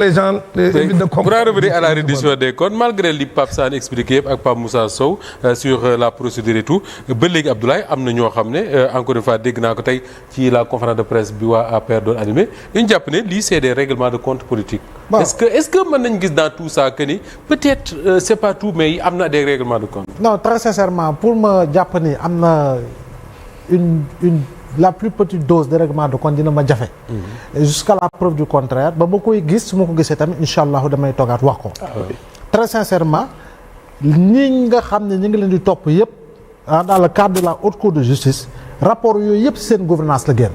les gens de pour en revenir à la reddition des comptes malgré li Pape Sané expliqué yëpp ak Pape Moussa Sow sur la procédure et tout ba léegi Abdoulaye am na ñoo xam ne encore une fois dégg naa ko tey ci la conférence de presse bi waa APR doon animé ñu jàpp ne lii c'est des règlements de compte politique. Bon. Est-ce que mën nañ gis dans tout ça que ni peut-être c'est pas tout mais am na des règlements de compte. Non très sincèrement pour ma jàpp ni am na la plus petite dose de règlement de compte dina ma jafe. Jusqu'à la preuve du contraire ba ma koy gis su ma ko gisee tamit incha allah damay toogaat wax ko. Très sincèrement ñi nga xam ne ñu ngi leen di topp yëpp dans le cadre de la haute cour de justice rapport yooyu yëpp ci seen gouvernance la génn.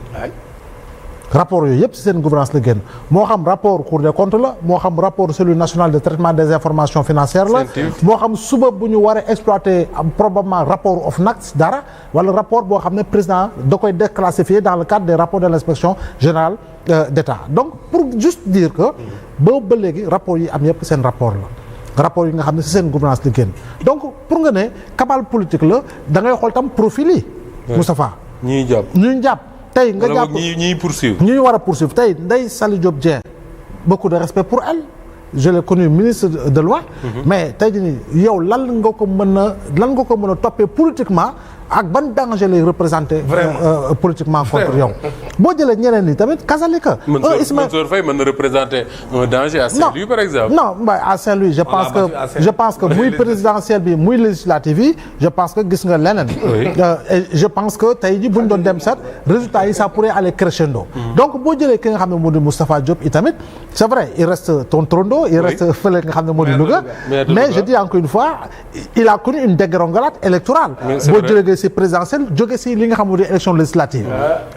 rapport yooyu yëpp ci seen gouvernance la génn moo xam rapport cour des comptes la moo xam rapport cellule nationale de traitement des informations financières la moo xam suba bu ñu war a exploiter probablement rapport OFNAC dara wala rapport boo xam ne président da koy déclassifier dans le cadre des rapports de l'inspection générale d'État donc pour juste dire que boobu ba léegi rapport yi am yëpp seen rapport la rapport yi nga xam ne ci seen gouvernance la génn donc pour nga ne cabale politique la da ngay xool tam profil yi Moustapha ñuy jàpp tey nga jàpp ñi poursuivre ñi war a poursuivre tey Ndeye Saly Diop Dieng beaucoup de respect pour elle je l'ai connue ministre de loi mais tey jii nii yow lan nga ko mën a toppee politiquement ak ban danger lay représenter politiquement contre yow boo jëlee ñeneen ñi tamit kasalika Mansour Faye mën na représenter un danger à Saint-Louis par exemple non à Saint-Louis je pense que muy présidentielle bi muy législative yi je pense que gis nga leneen je pense que tey ji bu ñu doon dem sax résultat yi ça pourrait aller crescendo donc boo jëlee ki nga xam ne moo di Moustapha Diop itamit c'est vrai il reste Tontrondo il reste fële nga xam ne moo di Louga mais je dis encore une fois il a connu une dégringolade électorale boo jëlee si présidentielle jóge si li nga xam ne élection législative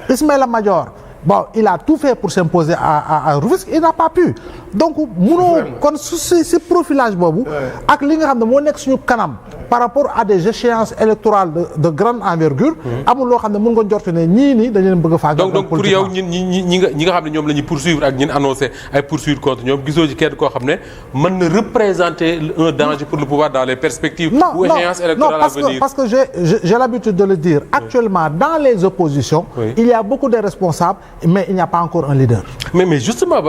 Ismaïla Madior bon il a tout fait pour s'imposer à Rufisque il n'a pas pu donc munoo kon si profilage boobu ak li nga xam ne moo nekk suñu kanam par rapport à des échéances électorales de grande envergure amul loo xam ne mën nga jortu ne ñii nii dañu leen bëgg a faagal donc pour yow ñi nga xam ne ñoom la ñuy poursuivre ak ñin annoncé ay poursuites contre ñoom gisoo ci kenn koo xam ne mën na représenter un danger pour le pouvoir dans les perspectives ou échéances électorales à venir. Parce que j'ai l'habitude de le dire actuellement dans les oppositions il y a beaucoup de responsables mais il n'y a pas encore un leader. mais justement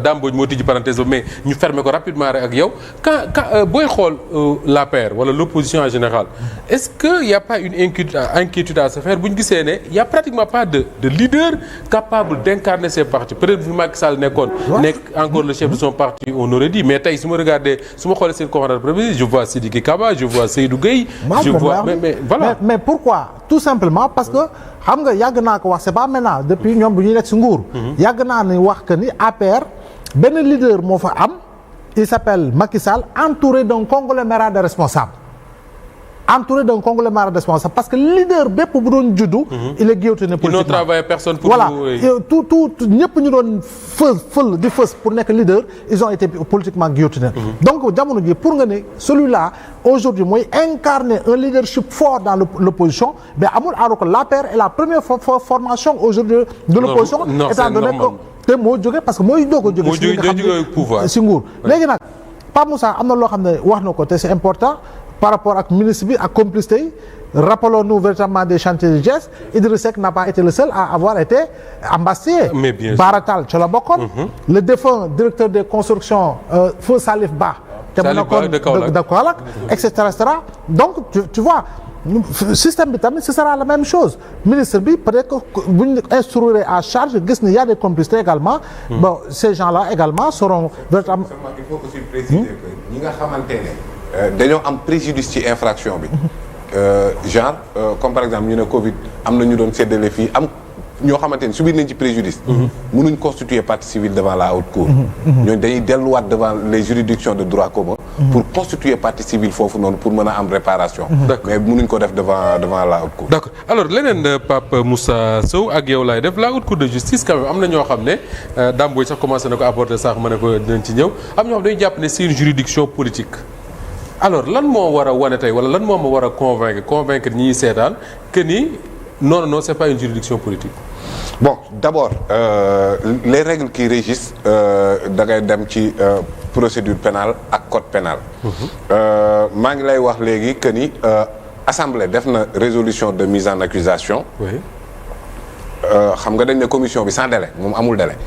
Dame Mbodj moo tijji parenthèse mais ñu fermer ko rapidement rek ak yow quand booy xool l'APR wala l'opposition en général est-ce que y a pas une inquiétude à se faire bu ñu gisee ne y a pratiquement pas de leader capable d'incarner ces partis peut-être bu Macky Sall nekk encore le chef de son parti on aurait dit mais tey su ma xoolee seen conférence de presse je vois Sidiki Kaba je vois Seydou Gueye je vois mais voilà mais pourquoi tout simplement parce que xam nga yàgg naa ko wax c'est pas maintenant depuis ñoom bu ñuy nekk ci nguur yàgg naa ni wax que ni APR benn leader moo fa am il s'appelle Macky Sall entouré d'un conglomérat de responsables parce que leader bépp bu doon juddu il est guillotiné politiquement. Ils n'ont travaillé personne pour voilà tout ñëpp ñu doon fël di fës pour nekk leader ils ont été politiquement guillotinés donc jamono ji pour nga ne celui-là aujourd'hui mooy incarner un leadership fort dans l'opposition mais amul alors que l'APR est la première formation aujourd'hui de l'opposition étant donné que te moo jóge parce que mooy doog a jóge si nga xam ne si nguur léegi nag Pape Moussa am na loo xam ne wax na ko te c'est important par rapport ak ministre bi ak complicité yi rappelons-nous véritablement des chantiers de Diès Idriss Seck n'a pas été le seul à avoir été embastillé. Bara Tall ca la bokkoon. Le défunt directeur des constructions Feu Salif Ba. te mu nekkoon de Kaolack et cetera donc tu vois système bi tamit ce sera la même chose ministre bi peut-être que bu ñu instruire à charge gis ni y a des complicités également. bon ces gens-là également seront véritablement. il faut aussi préciser que ñi nga xamante ne. dañoo am préjudice ci infraction bi genre comme par exemple ñu ne Covid am na ñu doon séddale fii am ñoo xamante ne subir nañ ci préjudice. mënuñ constituer partie civile devant la haute cour. ñooñu dañuy delluwaat devant les juridictions de droit commun. pour constituer partie civile foofu noonu pour mën a am réparation. mais mënuñ ko def devant la haute cour. d'accord alors leneen Pape Moussa Sow ak yow laay def la haute cour de justice quand même am na ñoo xam ne Dame Mbodj sax commencé na ko apporter sax ma ne ko dinañ ci ñëw am ñoo xam dañuy jàpp ne c'est une juridiction politique. alors lan moo war a wane tey wala lan moo ma war a convaincre ñi seetaan que ni non c'est pas une juridiction politique. bon d'abord les règles qui régissent da ngay dem ci procédure pénale ak code pénal. maa ngi lay wax léegi que ni assemblée def na résolution de mise en accusation. oui. xam nga dañ ne commission bi sans délai moom amul délai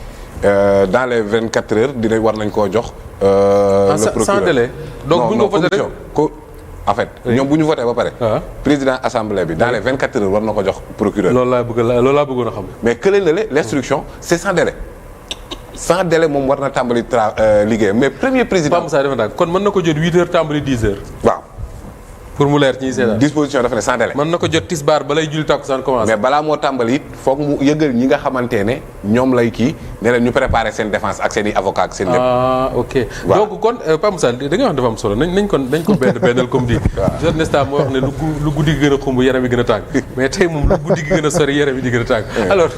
dans les 24 heures dinañ war nañ koo jox. Le procureur sans délai. donc bu ñu ko voté rek en fait ñoom bu ñu voté ba pare. président assemblée bi dans les 24 heures war na ko jox procureur. loolu laa bëggoon a xam. mais que l'instruction c'est sans délai. sans délai moom war na tàmbali liggéeyam mais premier président. Pape Moussa defe naa kon mën na ko jot 8 heures tàmbali 10 heures. waaw. pour mu leer ci ñi seetaan. disposition dafa ne sans délai. mën na ko jot tisbaar balay julli takkusaan commencé. mais balaa moo tàmbali it foog mu yëgal ñi nga xamante ne ñoom lay kii ne leen ñu préparer seen défense ak seen i avocat ak seen lépp. ok waaw. donc kon Pape Moussa da nga wax dafa am solo nañ ko bennal comme dit. Jean Nesta moo wax ne lu guddi gi gën a xumb yaram yi gën a tàng mais tey moom lu guddi gi gën a sori yaram yi di gën a tàng. alors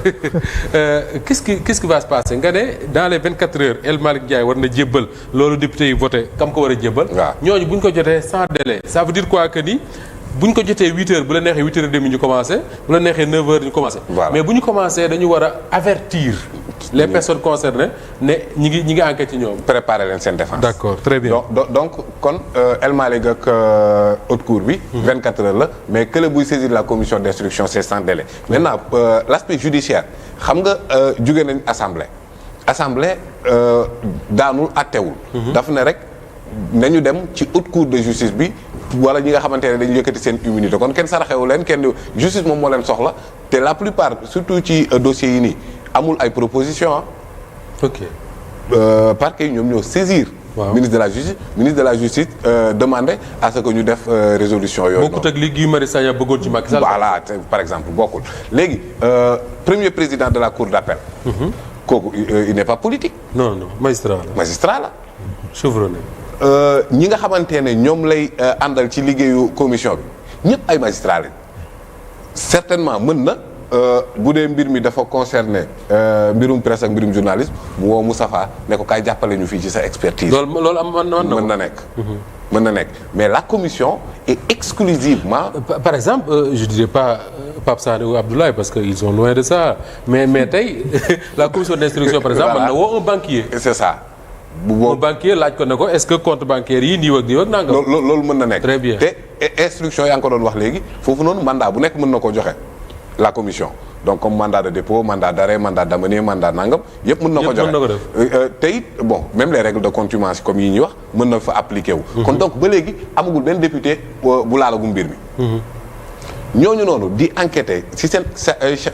qu'est-ce qui va se passer nga ne dans les 24 heures El Malick Ndiaye war na jébbal loolu député yi voté kam ko war a jébbal. waaw ñooñu bu ñu ko jotee sans délai ça veut dire quoi que ni. bu ñu ko jotee 8 heures bu la neexee 8 heures et demi ñu commencé bu la neexee 9 heures ñu commencé. Voilà. mais bu ñu commencé dañu war a avertir les personnes concernées ne ñi ngi enquête ci ñoom. préparer leen seen défense. d'accord très bien. donc kon El Malick ak haute cour bi. 24 heures la mais que buy saisir la commission d'instruction c'est sans délai. maintenant l'aspect judiciaire xam nga jóge nañ assemblée daanul attewul. daf ne rek nañu dem ci haute cour de justice bi. wala ñi nga xamante ne dañu yëkkati seen immunité kon kenn saraxewu leen kenn justice moom moo leen soxla te la plupart surtout ci dossiers yi nii amul ay propositions ok. parquet yi ñoom ñoo saisir. waaw ministre de la justice demandé à ce que ñu def résolution yooyu. bokkut ak li Guy Marius Sagna bëggoon ci Macky Sall. voilà par exemple bokkul léegi premier président de la cour d'appel. kooku il n'est pas politique. non magistrat la. chevronné. ñi nga xamante ne ñoom lay àndal ci liggéeyu commission bi ñëpp ay magistrats lañ certainement mën na bu dee mbir mi dafa concerner mbirum presse ak mbirum journalisme mu woo Moustapha ne ko kaay jàppale ñu fii ci sa expertise. loolu am mën na nekk. mën na nekk mais la commission est exclusivement. par exemple je dirais pas Pape Sané ou Abdoulaye parce que ils sont loin de ça mais tey la commission d'instruction par exemple. mën na woo un banquier. c'est ça. bu banquier laaj ko ne ko est-ce que compte bancaire yi nii ak nangam. loolu mën na nekk. très bien te instruction yaa ngi ko doon wax léegi foofu noonu mandat bu nekk mën na ko joxe la commission donc comme mandat de dépôt mandat d'arrêt mandat d'amener mandat nangam yëpp mën na ko joxe te it bon même les règles de contumace comme yi ñuy wax mën na fa appliquer wu. kon donc ba léegi amagul benn député bu laalagum mbir mi. ñooñu noonu di enquêter ci seen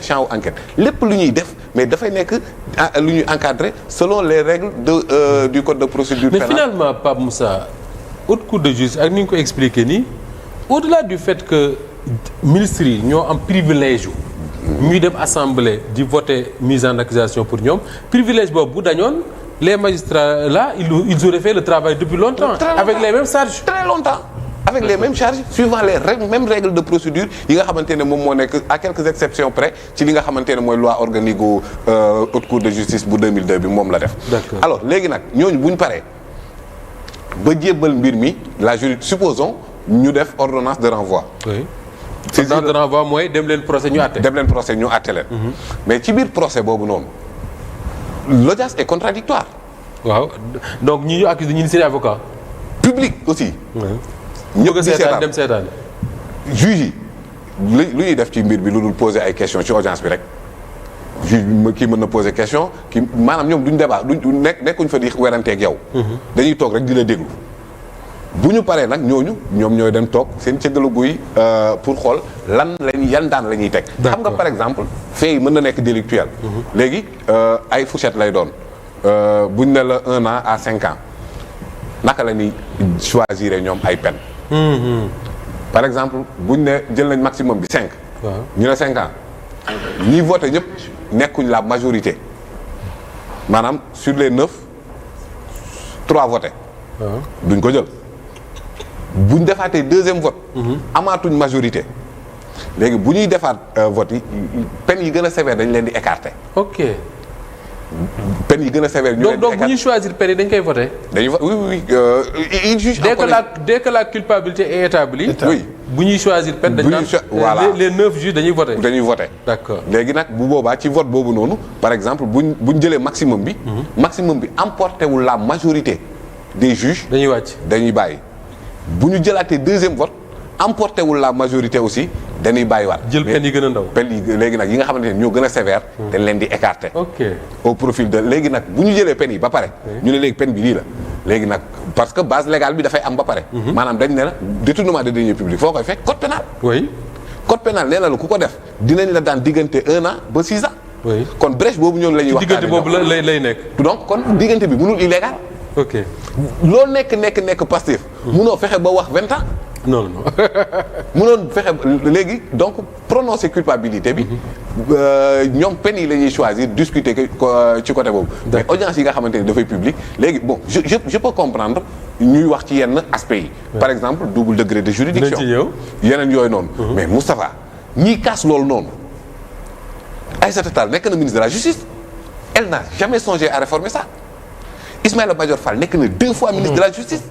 champ enquête lépp lu ñuy def mais dafay nekk lu ñuy encadrer selon les règles du code de procédure pénale. mais finalement Pape Moussa haute cour de justice ak ni ñu ko expliqué nii au-delà du fait que ministres yi ñoo am privilège ñuy dem assemblée di voter mise en accusation pour ñoom privilège boobu bu dañoon les magistrats là ils auraient fait le travail depuis longtemps. avec les mêmes charges. très longtemps. avec les mêmes charges suivant les mêmes règles de procédure yi nga xamante ne moom moo nekk à quelques exceptions près ci li nga xamante ne mooy loi organique gu haute cour de justice bu 2002 bi moom la def. D'accord. alors léegi nag ñooñu bu ñu paree ba jébbal mbir mi la juridiction supposons ñu def ordonnance de renvoi. oui ordonnance de renvoi mooy dem leen procès ñu àtte. leen. mais ci biir procès boobu noonu l'audience est contradictoire. waaw donc ñi ñu accusé ñi ni seen avocat. public aussi. ñëpp di seetaan dem seetaan. juge yi lu ñuy def ci mbir bi lu dul poser ay questions ci audience bi rek juge bi kii mën na poser question kii maanaam ñoom duñ débat duñ nekkuñ fa di weranteeg yow. dañuy toog rek di la déglu. bu ñu paree nag ñoom ñooy dem toog seen cëggalu guy pour xool yan daan la ñuy teg. xam nga par exemple fait yi mën na nekk délictuel. léegi ay fourchette lay doon buñ ne la 1 an à 5 ans naka la ñuy choisir ñoom ay peine. par exemple buñ ne jël nañ maximum bi 5. waaw ñu ne 5 ans ñi voté ñëpp nekkuñ la majorité maanaam sur les 9 3 votés. duñ ko jël buñ defaatee deuxième vote. amaatuñ majorité léegi bu ñuy defaat vote yi peine yi gën a sévère dañ leen di écarter. ok. peine yi gën a sévère ñu leen di donc bu ñuy choisir peine yi dañ koy voter. dañuy oui il juge. dès que la culpabilité est établie. oui bu ñuy choisir peine dañ naan voilà les 9 juges dañuy voter. d'accord léegi nag bu boobaa ci vote boobu noonu par exemple buñ jëlee maximum bi. maximum bi emporté wul la majorité des juges. dañuy wàcc dañuy bàyyi bu ñu jëlaatee deuxième vote emporté wul la majorité aussi dañuy bàyyiwaat. jël peine yi gën a ndaw. peine yi léegi nag yi nga xamante ne ñoo gën a sévère. dañ leen di écarter. ok au profil de léegi nag bu ñu jëlee peine yi ba pare. ñu ne léegi peine bi lii la. léegi nag parce que base légale bi dafay am ba pare. maanaam dañ ne la détournement de deniers publics foo koy fekk code pénal. oui. code pénal nee na la ku ko def dinañ la daan diggante 1 an ba 6 ans. oui kon brèche boobu ñoom la ñuy waxtaanee. diggante boobu lay nekk. donc kon diggante bi mënul illégal. ok loo nekk Pastef. munoo fexe ba wax 20 ans. non non. mënoon fexe léegi donc prononcer culpabilité bi. ñoom peine yi la ñuy choisir discuter ci côté boobu. mais audience yi nga xamante ni dafay public léegi bon je peux comprendre ñuy wax ci yenn aspects yi. par exemple double degré de juridiction. dinañ ci ñëw yeneen yooyu noonu. mais Moustapha ñiy kaas loolu noonu. Aïssata Tall nekk na ministre de la justice. elle n'a jamais songé à réformer ça. Ismaïla Madior Fall nekk na 2 fois ministre de la justice.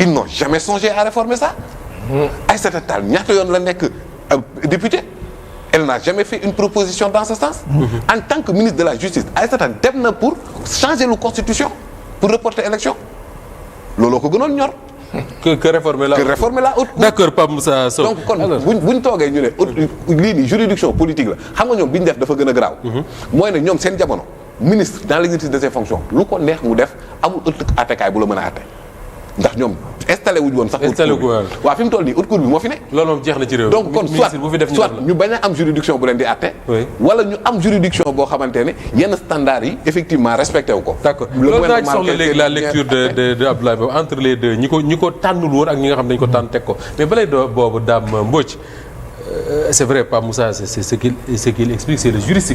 ils n'ont jamais songé à réformer ça. Aïssata Tall ñaata yoon la nekk député. elle n'a jamais fait une proposition dans ce sens. En tant que ministre de la justice Aïssata dem na pour changer la constitution pour reporter élection looloo ko gënoon ñor. que réformer la haute cour. d'accord Pape Moussa Sow. donc kon buñ toogee ñu ne lii nii juridiction politique la xam nga ñoom bi ñu def dafa gën a garaaw. mooy ne ñoom seen jamono ministre dans l'exercice de ses fonctions lu ko neex mu def amul ëtt attekaay bu la mën a atte ndax ñoom installé wuñ woon sax. installé wu waaw fi mu toll nii haute cour bi moo fi ne. loolu moom jeex na ci réew. donc kon soit ñu bañ a am juridiction bu leen di atte. wala ñu am juridiction boo xamante ne yenn standards yi effectivement respecté wu ko. d'accord loolu daa ci soxla léegi la lecture de Abdoulaye Bob entre les deux ñi ko tànnul woon ak ñi nga xam dañu ko tànn teg ko mais balay boobu Dame Mbodj c'est vrai Pape Moussa c'est ce qu'il explique c'est le juriste qui